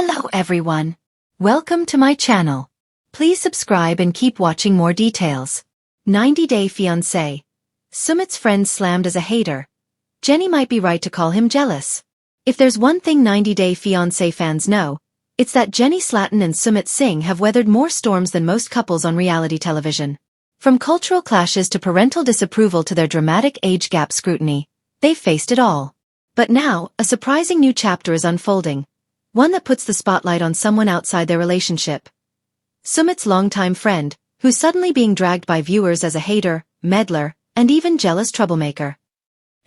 Hello everyone. Welcome to my channel. Please subscribe and keep watching more details. 90-Day Fiancé. Sumit's friend slammed as a hater. Jenny might be right to call him jealous. If there's one thing 90-Day Fiancé fans know, it's that Jenny Slatan and Sumit Singh have weathered more storms than most couples on reality television. From cultural clashes to parental disapproval to their dramatic age gap scrutiny, they've faced it all. But now, a surprising new chapter is unfolding. One that puts the spotlight on someone outside their relationship. Sumit's longtime friend, who's suddenly being dragged by viewers as a hater, meddler, and even jealous troublemaker.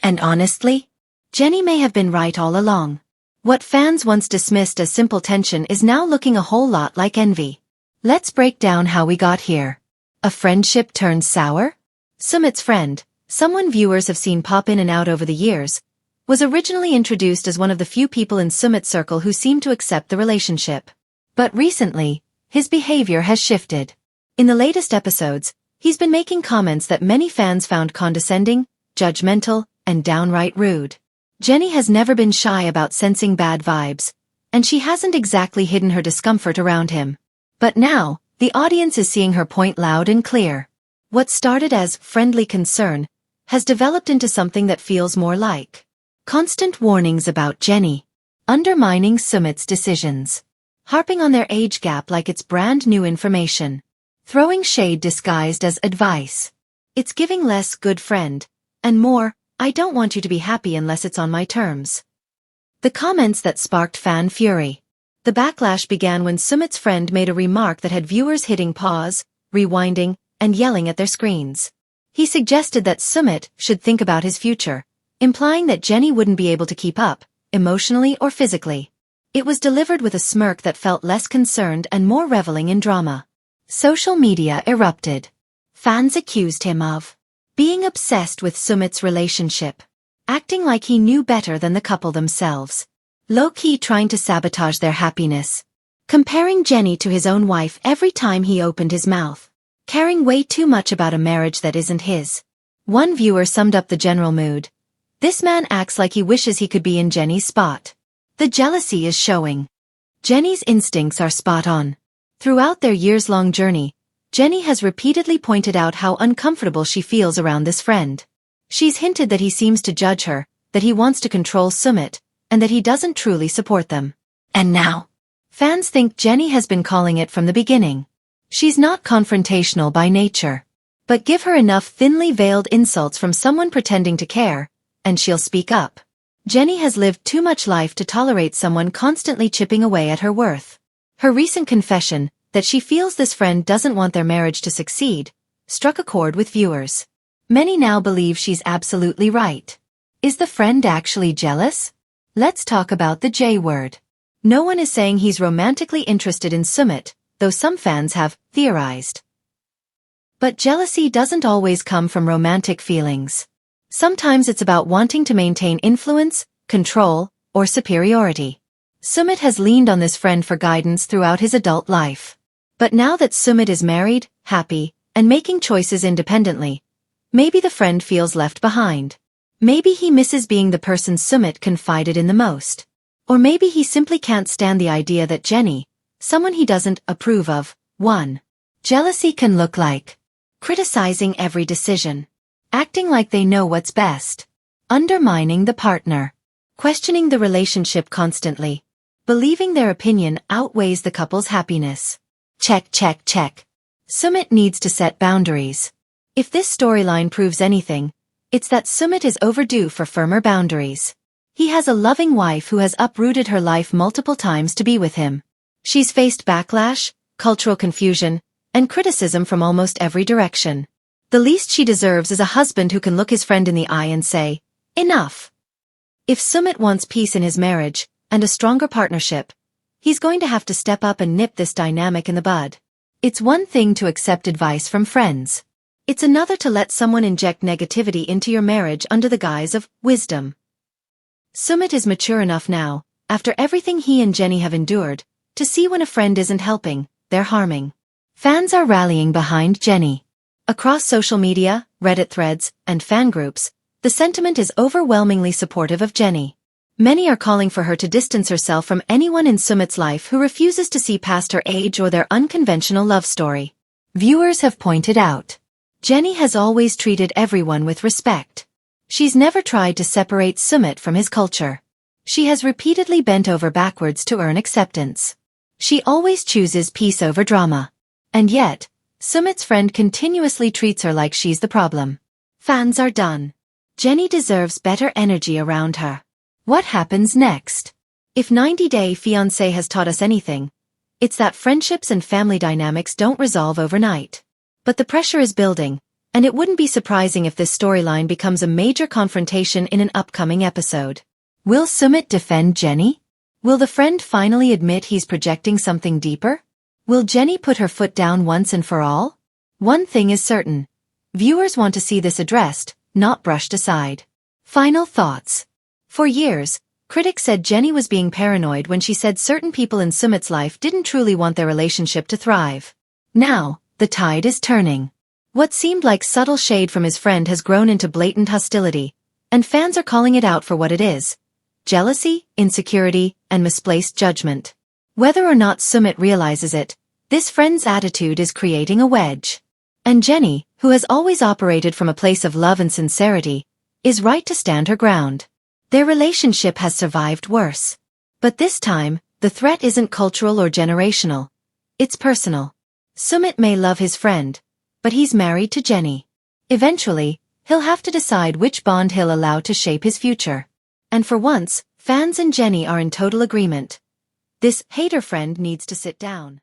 And honestly, Jenny may have been right all along. What fans once dismissed as simple tension is now looking a whole lot like envy. Let's break down how we got here. A friendship turned sour? Sumit's friend, someone viewers have seen pop in and out over the years, was originally introduced as one of the few people in Sumit's circle who seemed to accept the relationship. But recently, his behavior has shifted. In the latest episodes, he's been making comments that many fans found condescending, judgmental, and downright rude. Jenny has never been shy about sensing bad vibes, and she hasn't exactly hidden her discomfort around him. But now, the audience is seeing her point loud and clear. What started as friendly concern has developed into something that feels more like constant warnings about Jenny, undermining Sumit's decisions, harping on their age gap like it's brand new information, throwing shade disguised as advice. It's giving less good friend, and more, I don't want you to be happy unless it's on my terms. The comments that sparked fan fury. The backlash began when Sumit's friend made a remark that had viewers hitting pause, rewinding, and yelling at their screens. He suggested that Sumit should think about his future, implying that Jenny wouldn't be able to keep up, emotionally or physically. It was delivered with a smirk that felt less concerned and more reveling in drama. Social media erupted. Fans accused him of being obsessed with Sumit's relationship, acting like he knew better than the couple themselves, low-key trying to sabotage their happiness, comparing Jenny to his own wife every time he opened his mouth, caring way too much about a marriage that isn't his. One viewer summed up the general mood. This man acts like he wishes he could be in Jenny's spot. The jealousy is showing. Jenny's instincts are spot on. Throughout their years-long journey, Jenny has repeatedly pointed out how uncomfortable she feels around this friend. She's hinted that he seems to judge her, that he wants to control Sumit, and that he doesn't truly support them. And now, fans think Jenny has been calling it from the beginning. She's not confrontational by nature. But give her enough thinly veiled insults from someone pretending to care, and she'll speak up. Jenny has lived too much life to tolerate someone constantly chipping away at her worth. Her recent confession, that she feels this friend doesn't want their marriage to succeed, struck a chord with viewers. Many now believe she's absolutely right. Is the friend actually jealous? Let's talk about the J word. No one is saying he's romantically interested in Sumit, though some fans have theorized. But jealousy doesn't always come from romantic feelings. Sometimes it's about wanting to maintain influence, control, or superiority. Sumit has leaned on this friend for guidance throughout his adult life. But now that Sumit is married, happy, and making choices independently, maybe the friend feels left behind. Maybe he misses being the person Sumit confided in the most. Or maybe he simply can't stand the idea that Jenny, someone he doesn't approve of, won. Jealousy can look like criticizing every decision, acting like they know what's best, undermining the partner, questioning the relationship constantly, believing their opinion outweighs the couple's happiness. Check. Sumit needs to set boundaries. If this storyline proves anything, it's that Sumit is overdue for firmer boundaries. He has a loving wife who has uprooted her life multiple times to be with him. She's faced backlash, cultural confusion, and criticism from almost every direction. The least she deserves is a husband who can look his friend in the eye and say, enough. If Sumit wants peace in his marriage, and a stronger partnership, he's going to have to step up and nip this dynamic in the bud. It's one thing to accept advice from friends. It's another to let someone inject negativity into your marriage under the guise of wisdom. Sumit is mature enough now, after everything he and Jenny have endured, to see when a friend isn't helping, they're harming. Fans are rallying behind Jenny. Across social media, Reddit threads, and fan groups, the sentiment is overwhelmingly supportive of Jenny. Many are calling for her to distance herself from anyone in Sumit's life who refuses to see past her age or their unconventional love story. Viewers have pointed out, Jenny has always treated everyone with respect. She's never tried to separate Sumit from his culture. She has repeatedly bent over backwards to earn acceptance. She always chooses peace over drama. And yet, Sumit's friend continuously treats her like she's the problem. Fans are done. Jenny deserves better energy around her. What happens next? If 90 Day Fiancé has taught us anything, it's that friendships and family dynamics don't resolve overnight. But the pressure is building, and it wouldn't be surprising if this storyline becomes a major confrontation in an upcoming episode. Will Sumit defend Jenny? Will the friend finally admit he's projecting something deeper? Will Jenny put her foot down once and for all? One thing is certain. Viewers want to see this addressed, not brushed aside. Final thoughts. For years, critics said Jenny was being paranoid when she said certain people in Sumit's life didn't truly want their relationship to thrive. Now, the tide is turning. What seemed like subtle shade from his friend has grown into blatant hostility, and fans are calling it out for what it is: jealousy, insecurity, and misplaced judgment. Whether or not Sumit realizes it, this friend's attitude is creating a wedge. And Jenny, who has always operated from a place of love and sincerity, is right to stand her ground. Their relationship has survived worse. But this time, the threat isn't cultural or generational. It's personal. Sumit may love his friend, but he's married to Jenny. Eventually, he'll have to decide which bond he'll allow to shape his future. And for once, fans and Jenny are in total agreement. This hater friend needs to sit down.